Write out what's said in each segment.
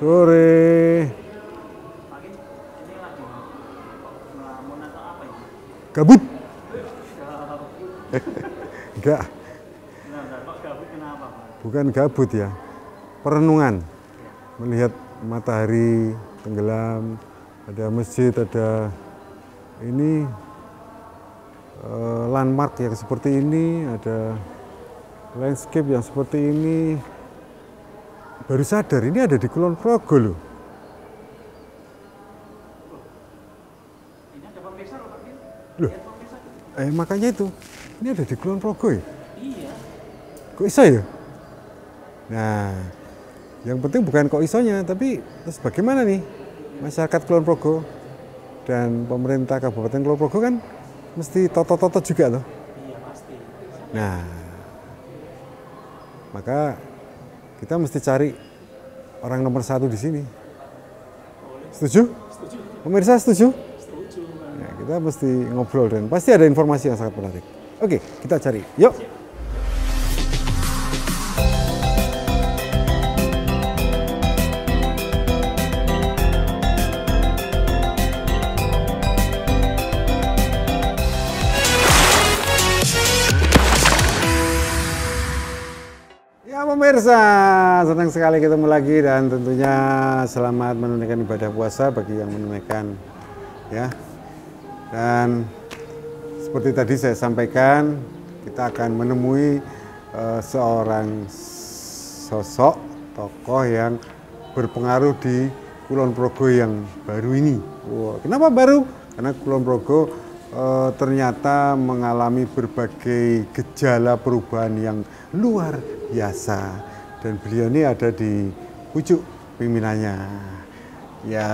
Sore. Pagi ini lagi melamun atau apa ya? Gabut? Enggak. Nah, kok gabut kenapa, Pak? Bukan gabut ya. Perenungan. Melihat matahari tenggelam, ada masjid, ada ini landmark yang seperti ini, ada landscape yang seperti ini. Baru sadar ini ada di Kulon Progo loh. Ini ada pemirsa loh, Pak. Loh, Lihat pemirsa. makanya itu, ini ada di Kulon Progo ya? Iya. Kok iso ya? Nah, yang penting bukan kok isonya, tapi terus bagaimana nih masyarakat Kulon Progo dan pemerintah Kabupaten Kulon Progo kan mesti toto-toto juga loh. Iya, pasti. Nah, maka kita mesti cari orang nomor 1 di sini. Setuju? Setuju. Pemirsa setuju? Setuju, Pak. Nah, kita mesti ngobrol dan pasti ada informasi yang sangat menarik. Oke, kita cari. Yuk. Ya pemirsa, senang sekali ketemu lagi dan tentunya selamat menunaikan ibadah puasa bagi yang menunaikan ya. Dan seperti tadi saya sampaikan, kita akan menemui seorang sosok tokoh yang berpengaruh di Kulon Progo yang baru ini. Wow, kenapa baru? Karena Kulon Progo ternyata mengalami berbagai gejala perubahan yang luar biasa dan beliau ini ada di pucuk pimpinannya. Ya,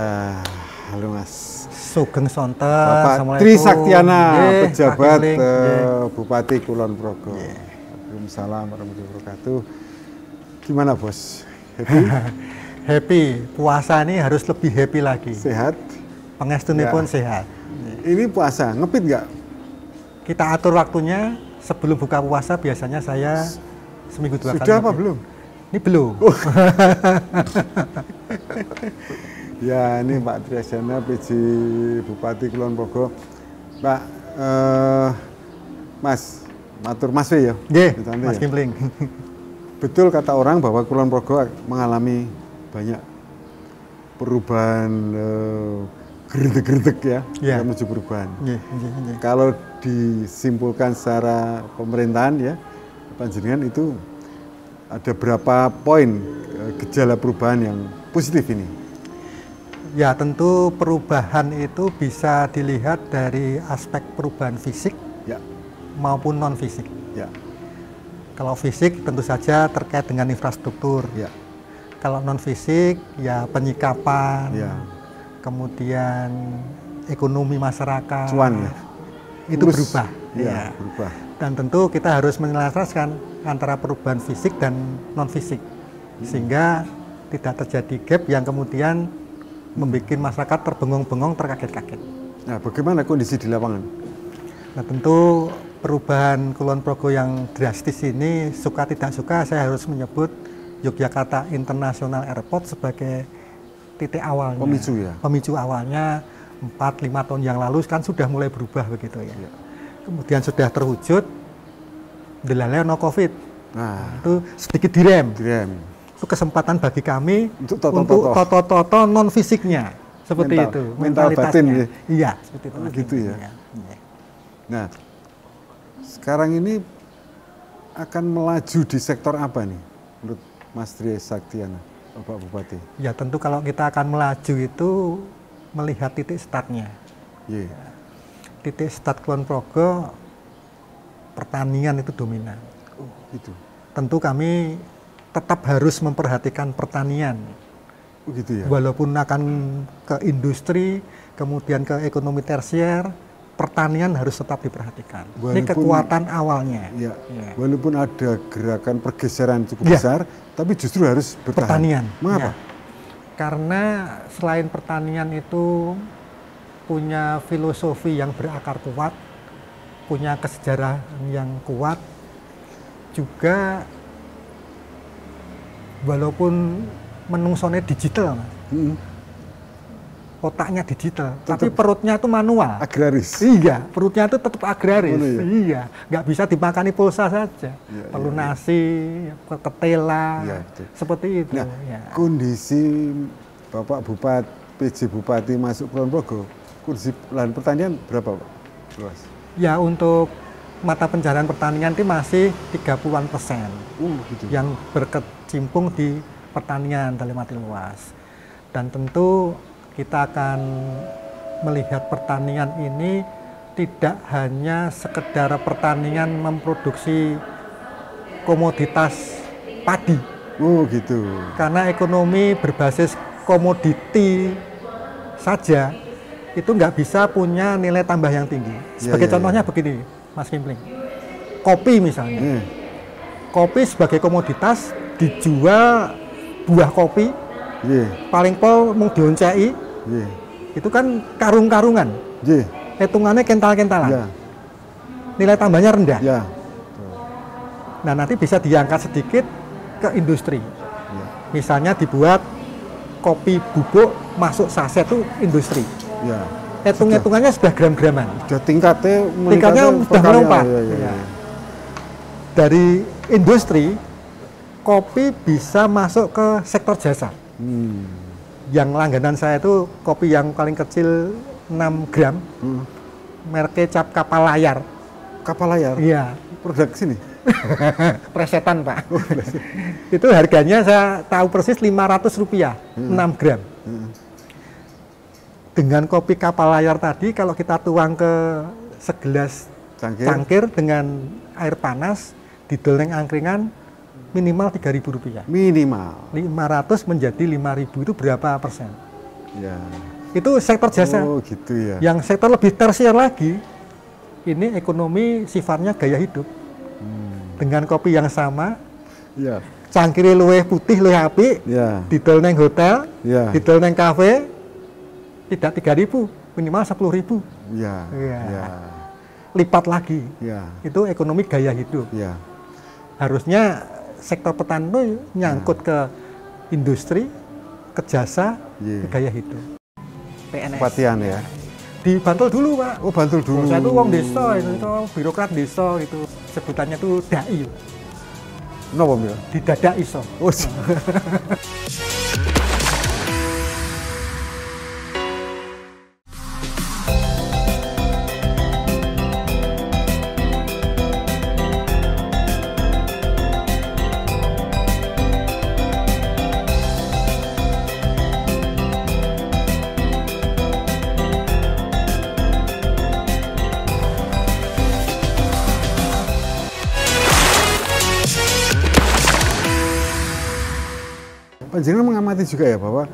halo Mas Sugeng Sonten, Bapak Tri Saktiana, pejabat Bupati Kulon Progo. Waalaikumsalam warahmatullahi wabarakatuh. Gimana Bos? Happy? Happy, puasa ini harus lebih happy lagi. Sehat? Pangestunipun Ya. sehat. Ini puasa, ngepit nggak? Kita atur waktunya sebelum buka puasa biasanya saya seminggu 2 kali. Sudah apa ngepit. belum? Ini belum. Ya, ini Pak Tri Saktiana, PJ Bupati Kulon Progo. Pak, Mas, matur Mas ya? Nggih, Santai Mas ya? Kimpling. Betul kata orang bahwa Kulon Progo mengalami banyak perubahan gerdek-gerdek ya, Ya. menuju perubahan. Nggih, nggih, nggih. Kalau disimpulkan secara pemerintahan ya, panjenengan itu ada berapa poin gejala perubahan yang positif ini? Ya, tentu perubahan itu bisa dilihat dari aspek perubahan fisik Ya, maupun non fisik. ya, Kalau fisik tentu saja terkait dengan infrastruktur. ya, Kalau non fisik ya penyikapan, ya. kemudian ekonomi masyarakat, Cuan ya. itu Lulus. berubah. Ya, Ya. berubah. Dan tentu kita harus menyelaraskan antara perubahan fisik dan non fisik, sehingga tidak terjadi gap yang kemudian membuat masyarakat terbengong-bengong, terkaget-kaget. Nah, bagaimana kondisi di lapangan? Nah, tentu perubahan Kulon Progo yang drastis ini, suka tidak suka saya harus menyebut Yogyakarta International Airport sebagai titik awalnya. Pemicu ya? Pemicu awalnya 4-5 tahun yang lalu kan sudah mulai berubah begitu ya. Ya. Kemudian sudah terwujud, delalai no COVID. Nah, Itu sedikit direm. direm. Itu kesempatan bagi kami Untuk untuk toto-toto. toto-toto non fisiknya. Seperti Mental- itu. mental batin ya? Iya, seperti itu. Oh, gitu ya? Iya. Nah, sekarang ini akan melaju di sektor apa nih menurut Mas Tri Saktiana, Bapak Bupati? Ya tentu kalau kita akan melaju itu melihat titik startnya. Iya. Titik start Kulon Progo, pertanian itu dominan. Oh, gitu. Tentu kami tetap harus memperhatikan pertanian. Oh, gitu ya. Walaupun akan ke industri, kemudian ke ekonomi tersier, pertanian harus tetap diperhatikan. Ini Walaupun- kekuatan awalnya. Ya, Ya. walaupun ada gerakan pergeseran cukup Ya. besar, tapi justru harus bertahan. Pertanian. Mengapa? Ya. Karena selain pertanian itu punya filosofi yang berakar kuat, punya kesejarahan yang kuat, juga walaupun menungsone digital, Mas. Otaknya digital, tapi Tetep perutnya itu manual. agraris. Iya, perutnya itu tetap agraris. Boleh ya? Iya, nggak bisa dimakani pulsa saja. Iya, Perlu iya, iya. nasi, ketela, Iya, betul. seperti itu. Nah, Ya. kondisi Bapak Bupati, PJ Bupati masuk Kulon Progo, kondisi lahan pertanian berapa, Pak? Luas. Ya, untuk mata pencaharian pertanian itu masih 30-an% Gitu. yang berkecimpung di pertanian dalam arti luas. Dan tentu kita akan melihat pertanian ini tidak hanya sekedar pertanian memproduksi komoditas padi, Gitu. karena ekonomi berbasis komoditi saja itu nggak bisa punya nilai tambah yang tinggi. Sebagai ya, contohnya begini, Mas Kimpling, kopi misalnya. Kopi sebagai komoditas dijual, buah kopi Iya. paling pol mau dioncei Iya. itu kan karung-karungan, Iya. hitungannya kental-kentalan, Iya. nilai tambahnya rendah. Iya. Nah, nanti bisa diangkat sedikit ke industri. Iya. Misalnya dibuat kopi bubuk masuk saset itu industri. Iya. Hitung-hitungannya sudah gram-graman. Sudah tingkatnya Tingkatnya sudah perkalian. melompat. Iya, iya, Iya. iya. Dari industri, kopi bisa masuk ke sektor jasa. Yang langganan saya itu kopi yang paling kecil 6 gram, mereknya Cap Kapal Layar. Kapal layar. Iya, Produk sini. presetan Pak. Itu harganya saya tahu persis Rp500, 6 gram. Dengan kopi Kapal Layar tadi, kalau kita tuang ke segelas cangkir dengan air panas, didol neng angkringan, minimal Rp3.000. Minimal. 500 menjadi 5.000 itu berapa persen? Ya. Itu sektor jasa. Oh gitu ya. Yang sektor lebih tersier lagi, ini ekonomi sifatnya gaya hidup. Dengan kopi yang sama, Ya. cangkiri luwih putih, luwih apik, Ya. didol neng hotel, Ya. didol neng kafe, tidak 3.000, minimal 10.000. Ya. Iya. Ya. Lipat lagi. Ya. Itu ekonomi gaya hidup. Ya. Harusnya sektor petani itu nyangkut ke industri, ke jasa, Iya. ke gaya hidup. PNS. Bupatian ya. Di Bantul dulu, Pak. Oh Bantul dulu. Saya itu wong desa, itu birokrat desa itu. Sebutannya tuh dai. Napa Mil? Didadak iso. Oh. Panjenengan mengamati juga ya bahwa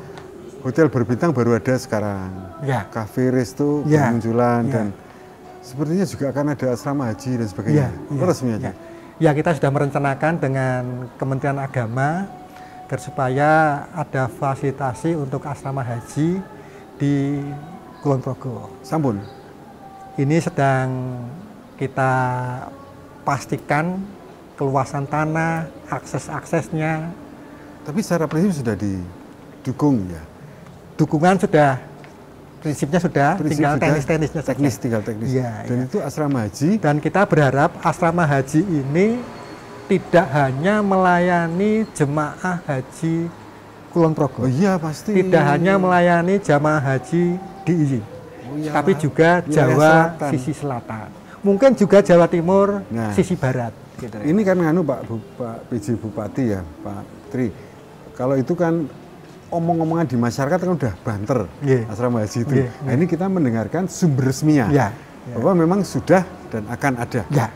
hotel berbintang baru ada sekarang. Ya. Cafe resto Ya. bermunculan Ya. dan sepertinya juga akan ada asrama haji dan sebagainya. Resmi aja. Ya, kita sudah merencanakan dengan Kementerian Agama agar supaya ada fasilitasi untuk asrama haji di Kulon Progo. Sampun. Ini sedang kita pastikan keluasan tanah, akses-aksesnya. Tapi secara prinsip sudah didukung ya. Dukungan sudah, prinsipnya sudah, Prinsip tinggal sudah, teknis-teknisnya saja. teknis tinggal teknis. Iya, Dan iya. itu asrama haji. Dan kita berharap asrama haji ini tidak hanya melayani jemaah haji Kulon Oh Progo, iya pasti. tidak hanya melayani jemaah haji DIY, Oh iya, tapi Pak. juga Wilayah Jawa selatan. sisi selatan, mungkin juga Jawa Timur Nah. sisi barat. Gitu. Ini kan nganu Pak PJ Bupati ya Pak Tri. Kalau itu kan omong-omongan di masyarakat kan udah banter Iya. asrama haji itu. Iya, Nah ini kita mendengarkan sumber resminya Ya, bahwa memang sudah dan akan ada. ya.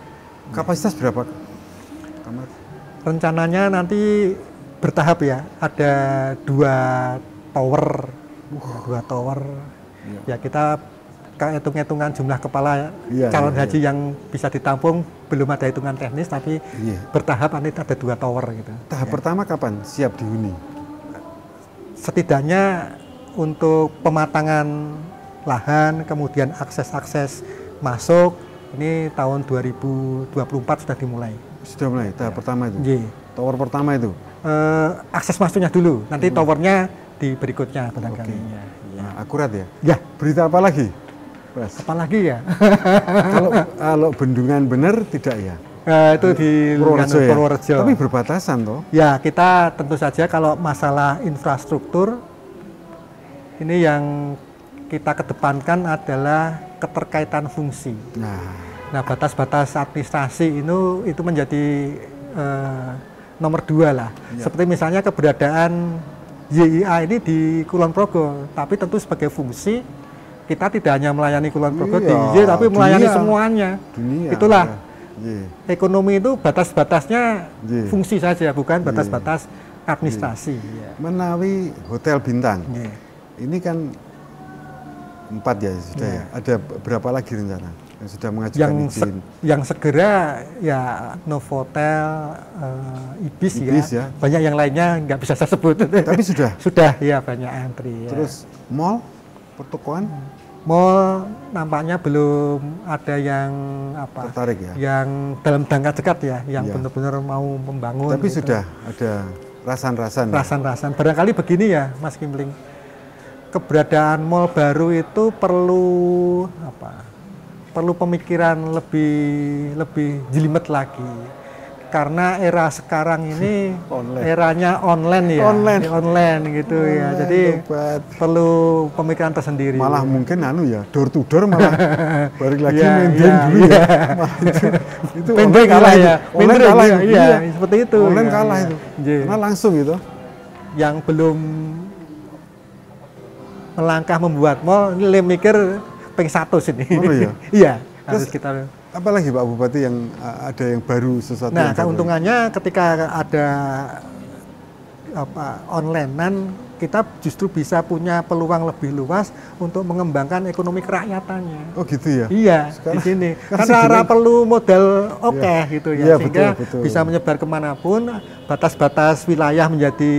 Kapasitas berapa kamar? Rencananya nanti bertahap ya, ada 2 tower, 2 tower. Iya. Ya kita hitung-hitungan jumlah kepala Iya, calon iya, haji iya. yang bisa ditampung belum ada hitungan teknis, tapi Iya. bertahap nanti ada 2 tower gitu. Tahap Ya. pertama kapan siap dihuni? Setidaknya untuk pematangan lahan, kemudian akses-akses masuk, ini tahun 2024 sudah dimulai. Sudah mulai tahap pertama itu. Iya. Tower pertama itu. akses masuknya dulu, nanti towernya di berikutnya barangkali. Nah, akurat ya. Ya, Berita apa lagi, Mas? apalagi ya? Kalau bendungan benar tidak ya? Itu di Purworejo ya? Purworejo. Tapi berbatasan toh? Ya, kita tentu saja kalau masalah infrastruktur, ini yang kita kedepankan adalah keterkaitan fungsi. Nah, batas-batas administrasi itu menjadi nomor 2 lah. Ya. Seperti misalnya keberadaan YIA ini di Kulon Progo, tapi tentu sebagai fungsi kita tidak hanya melayani Kulon Progo Iya, di Y, tapi melayani dunia. semuanya. Dunia. Itulah Ya. ekonomi itu batas-batasnya Iya. fungsi saja, bukan batas-batas administrasi. Ya. Menawi hotel bintang. Ya. Ini kan 4 ya sudah ya. Ada berapa lagi rencana yang sudah mengajukan izin? Yang segera ya Novotel, Ibis Ibis ya. banyak yang lainnya nggak bisa saya sebut. Tapi sudah. Sudah ya, banyak antri. Ya. Terus mall, pertokoan Mall nampaknya belum ada yang apa? tertarik ya. Yang dalam jangka dekat ya, yang Iya. benar-benar mau membangun. Tapi gitu. sudah ada rasan-rasan. Ya? Rasan-rasan. Barangkali begini ya, Mas Kimpling. Keberadaan mall baru itu perlu apa? Perlu pemikiran lebih jelimet lagi. Karena era sekarang ini Online. eranya online ya. Online. Online gitu ya. Online, Jadi tobat. perlu pemikiran tersendiri. Malah mungkin ya door to door malah balik lagi Iya, main iya, dulu iya. ya. Malah itu Main online kalah ya. itu. Online Main kalah ya, itu. iya, seperti itu. Online Iya, kalah iya. itu. Iya. Karena langsung gitu. Yang belum melangkah membuat mall, ini mikir peng 1 sini. Oh, iya? Iya, harus Terus, kita. Apalagi Pak Bupati yang ada yang baru sesuatu Nah, yang baru? keuntungannya ketika ada onlinean, kita justru bisa punya peluang lebih luas untuk mengembangkan ekonomi kerakyatannya. Oh gitu ya? Iya, Sekarang- di sini. kan Karena sebenarnya- perlu modal oke gitu ya, Iya, sehingga betul, betul. bisa menyebar kemanapun, batas-batas wilayah menjadi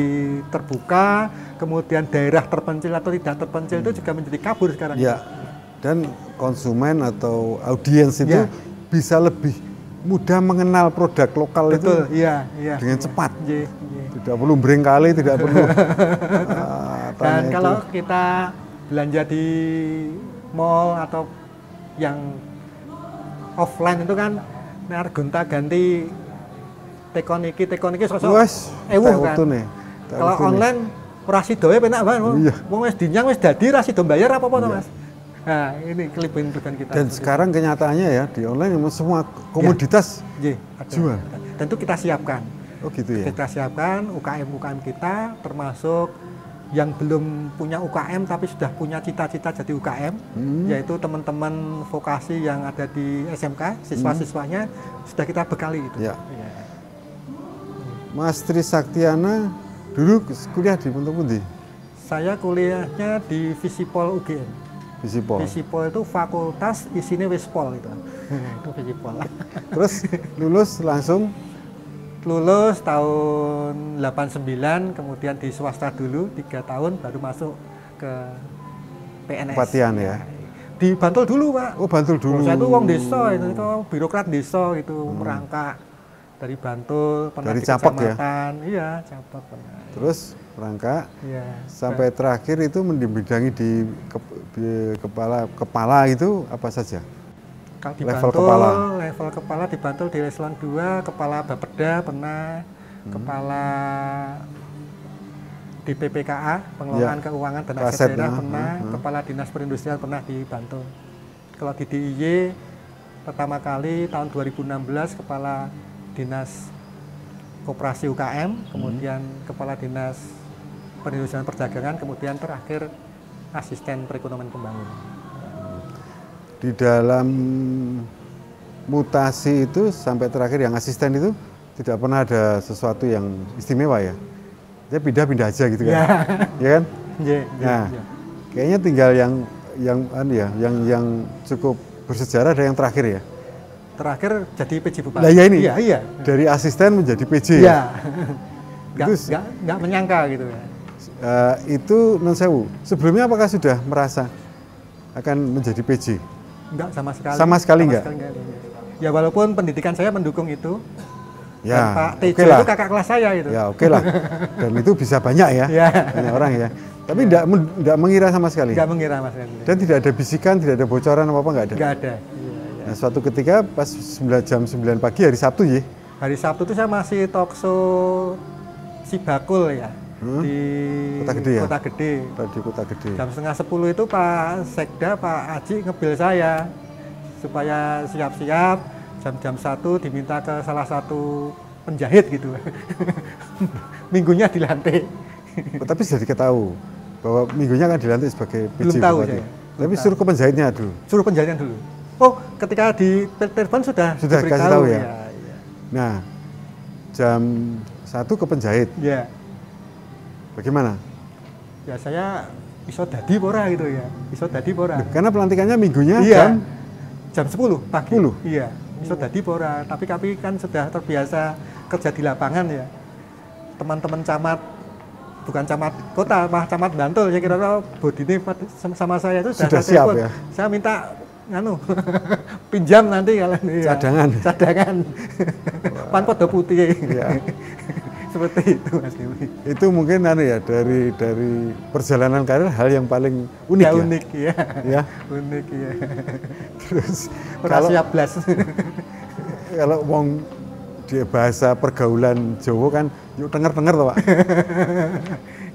terbuka, kemudian daerah terpencil atau tidak terpencil itu juga menjadi kabur sekarang. Ya. Dan konsumen atau audiens itu Ya. bisa lebih mudah mengenal produk lokal Betul, itu iya, iya. dengan cepat. Iya, iya. Tidak perlu berengkali, tidak perlu. Dan tanya kalau itu. kita belanja di mall atau yang offline itu kan gonta ganti tekon iki sosok Wes, ewu tak kan. utuh nih, tak Kalau utuh nih. online ora sidoe penak banget. Iya. Wong wis dinyang wis dadi ra sido bayar apa-apa to, Mas. Nah, ini kelebihan kita. Dan sekarang kenyataannya ya di online memang semua komoditas. Nggih, ada. Jual. Tentu kita siapkan. Oh gitu ya. Kita siapkan UKM kita, termasuk yang belum punya UKM tapi sudah punya cita-cita jadi UKM, yaitu teman-teman vokasi yang ada di SMK, siswa-siswanya sudah kita bekali itu. Ya. Iya. Mas Tri Saktiana dulu kuliah di Pundi? Saya kuliahnya di Visipol UGM. Visipol. Visipol itu fakultas isinya Wispol itu. Itu Visipol. Terus lulus langsung Lulus tahun 89, kemudian di swasta dulu 3 tahun, baru masuk ke PNS. Bupatian ya. Di Bantul dulu, Pak. Oh Bantul dulu. Saya itu wong desa, itu birokrat desa itu merangkak dari Bantul, pernah Dari di Capek ya? kecamatan. Iya, Capek pernah. Terus merangkak Iya. sampai terakhir itu membidangi di kepala itu apa saja? Kalau di level Bantul, kepala. level kepala di Bantul di eselon 2, kepala Bapeda pernah, kepala di PPKA, pengelolaan Ya. keuangan dan Kaset, aset daerah nah, pernah, kepala dinas perindustrian pernah di Bantul. Kalau di DIY pertama kali tahun 2016 kepala dinas koperasi UKM, kemudian kepala dinas perindustrian perdagangan, kemudian terakhir asisten perekonomian pembangunan. Di dalam mutasi itu sampai terakhir yang asisten itu tidak pernah ada sesuatu yang istimewa ya. Dia pindah-pindah aja gitu kan. Ya. Ya kan? Iya, iya, Nah, iya. kayaknya tinggal yang cukup bersejarah ada yang terakhir ya. Terakhir jadi PJ Bupati. Lah ya ini. Iya, iya. Dari asisten menjadi PJ. Iya. Itu Nggak menyangka gitu ya. Itu non sewu. Sebelumnya apakah sudah merasa akan menjadi PJ? Enggak sama sekali. Sama sekali enggak? Ya walaupun pendidikan saya mendukung itu, Ya, Dan Pak Tejo oke lah. itu kakak kelas saya itu. Ya oke lah. Dan itu bisa banyak ya, Ya. banyak orang ya. Tapi tidak mengira sama sekali. Nggak mengira Mas Henry. Dan tidak ada bisikan, tidak ada bocoran apa-apa nggak ada. Nggak ada. Iya. Nah, suatu ketika pas jam 9 pagi hari Sabtu ya. Hari Sabtu itu saya masih talkshow si Bakul ya. Di Kota Gede ya? Kota Gede. Di Kota Gede. Jam setengah 10 itu Pak Sekda, Pak Aji ngebil saya supaya siap-siap. Jam 1 diminta ke salah satu penjahit gitu. Minggunya dilantik. Oh, tapi sudah diketahui bahwa minggunya akan dilantik sebagai PJ Belum tahu Bupati. saya. Tapi suruh ke penjahitnya dulu. Suruh penjahitnya dulu. Oh, ketika di telepon sudah Sudah kasih tahu ya? Iya. Nah, jam 1 ke penjahit. Ya. Bagaimana? Ya saya iso dadi pora gitu ya. Iso dadi pora. Karena pelantikannya minggunya Iya. jam Jam 10 pagi. 10? Iya. Iso dadi pora. Tapi kami kan sudah terbiasa kerja di lapangan ya. Teman-teman camat, bukan camat kota, malah camat Bantul, saya kira Bodine sama saya itu Sudah saya siap telepon. ya? Saya minta pinjam nanti kalau iya. Cadangan. Pan podo putih. Iya. Seperti itu Mas Dewi. Itu mungkin ya dari perjalanan karir hal yang paling unik Ya, ya. unik ya. Ya. Unik ya. Terus Ora siap blas. kalau wong di bahasa pergaulan Jawa kan yuk denger-denger toh, Pak.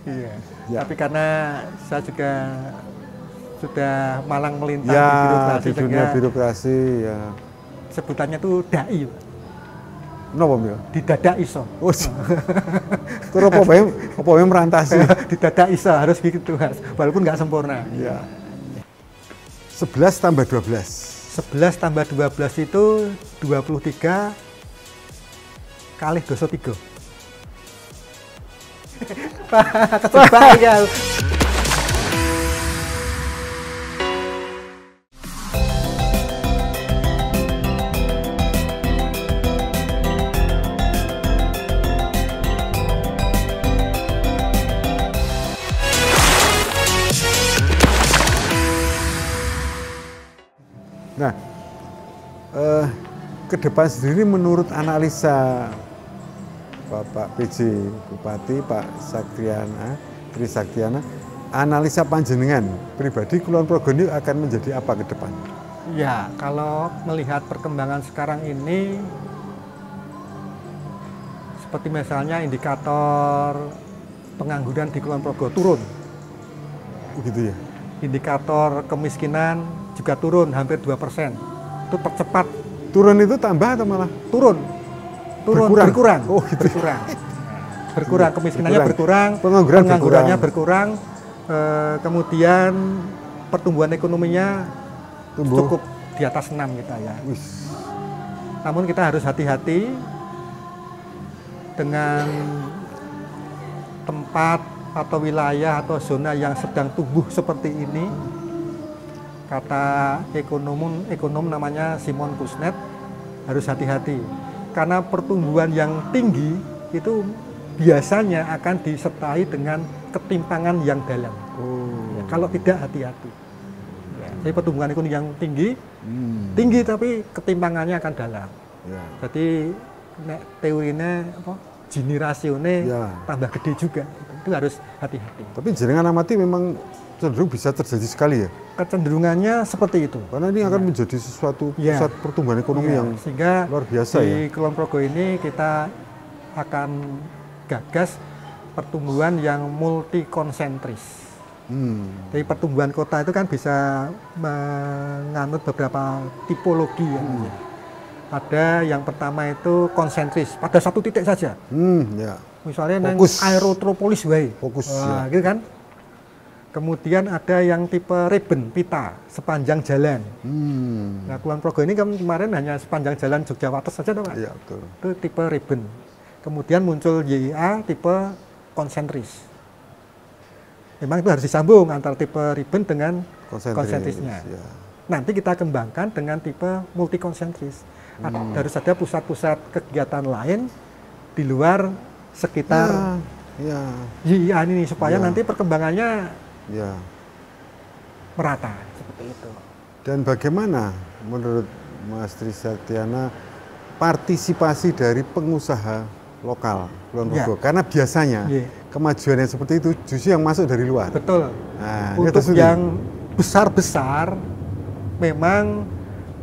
Iya. Ya. Tapi karena saya juga sudah malang melintang Ya, di birokrasi, di dunia sehingga birokrasi ya. sebutannya tuh dai. Pak. Napa ya? Di dada iso. Oh. Terus apa wae merantasi. Di dada iso harus begitu Mas. Walaupun nggak sempurna. Ya. 11 tambah 12. 11 tambah 12 itu 23 kali dosa 3. Kecebak ya. Nah, ke depan sendiri menurut analisa Bapak PJ Bupati, Pak Saktiana, Tri Saktiana, analisa panjenengan pribadi Kulon Progo ini akan menjadi apa ke depan? Ya, kalau melihat perkembangan sekarang ini, seperti misalnya indikator pengangguran di Kulon Progo turun, Begitu ya? indikator kemiskinan juga turun hampir 2%. Itu tercepat Turun itu tambah atau malah? turun, Berkurang? Oh, gitu. berkurang, kemiskinannya berkurang, Penganggurannya berkurang, kemudian pertumbuhan ekonominya Tumbuh. cukup di atas 6 kita ya. Wis. Namun kita harus hati-hati dengan tempat atau wilayah atau zona yang sedang tumbuh seperti ini. Kata ekonom namanya Simon Kuznets, harus hati-hati. Karena pertumbuhan yang tinggi itu biasanya akan disertai dengan ketimpangan yang dalam. Ya, kalau tidak hati-hati. Ya, jadi pertumbuhan ekonomi yang tinggi, tinggi tapi ketimpangannya akan dalam. Ya. Jadi teorinya Gini rasionya Ya. tambah gede juga. Itu harus hati-hati. Tapi jenengan amati memang cenderung bisa terjadi sekali ya? Kecenderungannya seperti itu. Karena ini akan menjadi sesuatu Ya. pusat pertumbuhan ekonomi Iya, yang sehingga luar biasa di ya. Kulon Progo ini kita akan gagas pertumbuhan yang multikonsentris. Jadi pertumbuhan kota itu kan bisa menganut beberapa tipologi ya. Ada yang pertama itu konsentris pada satu titik saja. Ya. Misalnya nang Fokus. aerotropolis wae. Fokus, Wah, ya. gitu kan. Kemudian ada yang tipe ribbon pita sepanjang jalan. Nah, Kulon Progo ini kan kemarin hanya sepanjang jalan Jogja Wates saja, Pak. Iya, betul. Itu tipe ribbon. Kemudian muncul YIA tipe konsentris. Memang itu harus disambung antara tipe ribbon dengan konsentrisnya. Ya. Nanti kita kembangkan dengan tipe multikonsentris. Harus ada pusat-pusat kegiatan lain di luar sekitar Ya. YIA ini supaya Ya. nanti perkembangannya Ya. merata seperti itu. Dan bagaimana menurut Mas Tri Saktiana partisipasi dari pengusaha lokal Kulon Ya. Progo. Karena biasanya Iya. kemajuan yang seperti itu justru yang masuk dari luar. Betul. Nah, Untuk itu yang besar-besar, memang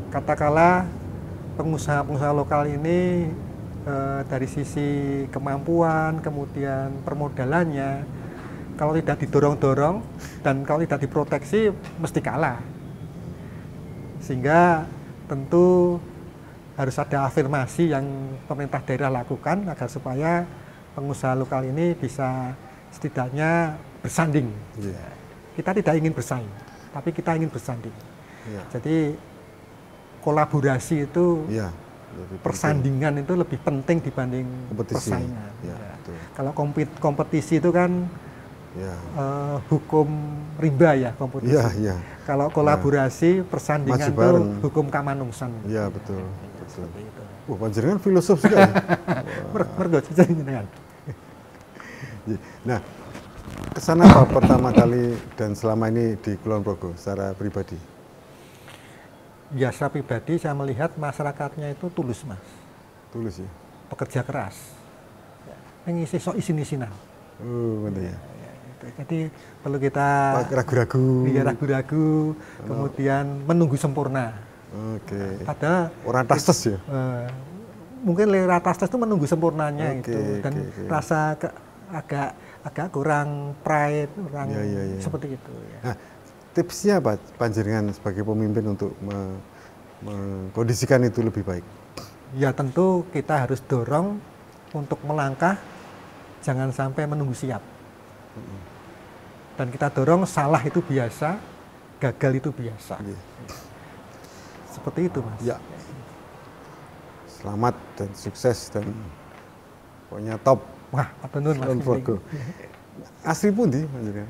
katakanlah pengusaha-pengusaha lokal ini dari sisi kemampuan, kemudian permodalannya, kalau tidak didorong-dorong dan kalau tidak diproteksi, mesti kalah. Sehingga tentu harus ada afirmasi yang pemerintah daerah lakukan agar supaya pengusaha lokal ini bisa setidaknya bersanding. Iya. Kita tidak ingin bersaing, tapi kita ingin bersanding. Iya. Jadi kolaborasi itu, Iya. Lebih penting. persandingan itu lebih penting dibanding Kompetisi. persaingan. Iya, Ya. betul. Kalau kompetisi itu kan Ya. hukum rimba ya kompetisi. Iya, iya. Kalau kolaborasi persandingan Maju itu bareng. hukum kamanungsan. Iya, betul. Betul. Seperti itu. Wah, panjenengan filosof juga ya. Mergo jenengan. Iya. Nah, kesan apa pertama kali dan selama ini di Kulon Progo secara pribadi? Biasa pribadi saya melihat masyarakatnya itu tulus, Mas. Tulus ya. Pekerja keras. Mengisi sok isin-isinan. Oh, betul ya. Jadi perlu kita Ragu-ragu. iya, ragu-ragu, kemudian menunggu sempurna. Oke. Padahal Orang tastes ya. mungkin lewat atas itu menunggu sempurnanya Oke, itu, dan oke. rasa agak kurang pride, kurang Iya, iya, iya. seperti itu. Ya. Nah, tipsnya apa panjenengan sebagai pemimpin untuk mengkondisikan itu lebih baik? Ya tentu kita harus dorong untuk melangkah, jangan sampai menunggu siap. Dan kita dorong salah itu biasa, gagal itu biasa. Iya. Seperti itu, Mas. Ya. Selamat dan sukses dan pokoknya top Wah, apa nun, Mas? Kulon Progo. Asli pun di panjenengan.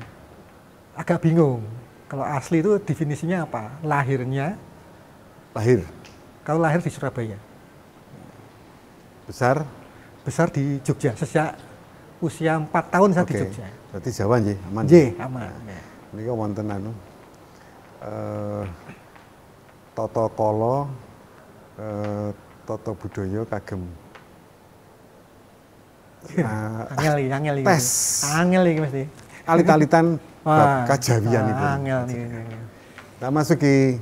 Agak bingung. Kalau asli itu definisinya apa? Lahirnya, Lahir kalau lahir di Surabaya. besar. Besar di Jogja, sejak usia 4 tahun saya di Oke. Jogja. Berarti Jawa nggih, aman. Nggih, aman. Ya. Niki wonten anu tata kala tata budaya kagem Angel iki. tes. Angel iki mesti. alit-alitan Wah, bab kajawian itu. Angel nih. Kita masuki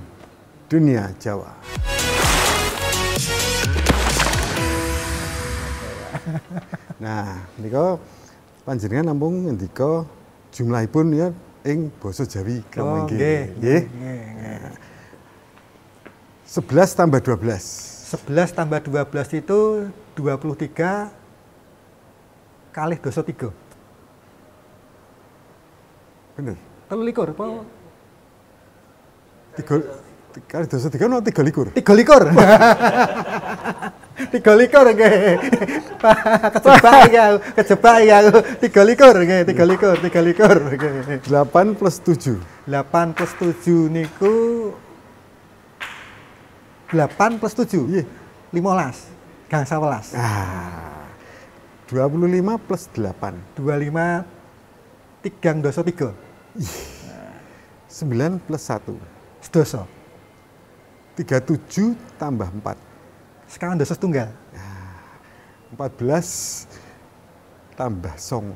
dunia Jawa. Nah, nika panjenengan namung ngendika jumlahipun ya ing basa Jawi Oh, nggih. nggih. Nggih. Nggih. 11 tambah 12. 11 tambah 12 itu 23 kali dosa 3. Bener. 23 apa? Kali dosa 3 no 23. 23. 23 nggih. Kejebak ya aku. 23 nggih, 23 nggih. 8 plus 7. 8 plus 7 niku 8 plus 7. Iya. 15. Gang 11. Ah. 25 plus 8. 25 tigang dosa 3. 9 plus 1. Sedoso. 37 tambah 4. Sekarang dosa setunggal. 14 tambah 9.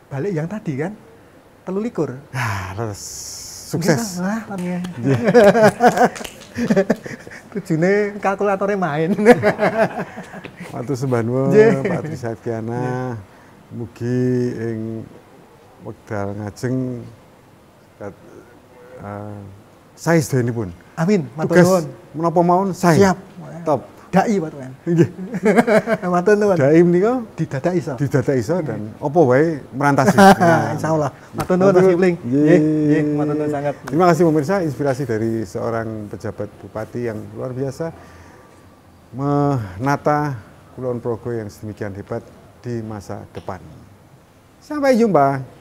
Balik yang tadi kan. 23. Ah, terus sukses. Wah, Tujune kalkulatornya main. Matur sembah nuwun Nggih. Pak Trisaktiana. Mugi ing wekdal ngajeng sae sedayanipun. Amin, matur Tugas nuwun. menapa mawon sae. Siap. Top. Dai Pak Tuan. Nggih. Matur nuwun. Daim nika Didadak iso. didadak iso dan apa wae merantasi. Nah, Insyaallah. Matur nuwun Mas Kipling. Nggih. Nggih, matur nuwun sangat. Terima kasih pemirsa, inspirasi dari seorang pejabat bupati yang luar biasa menata Kulon Progo yang sedemikian hebat di masa depan. Sampai jumpa.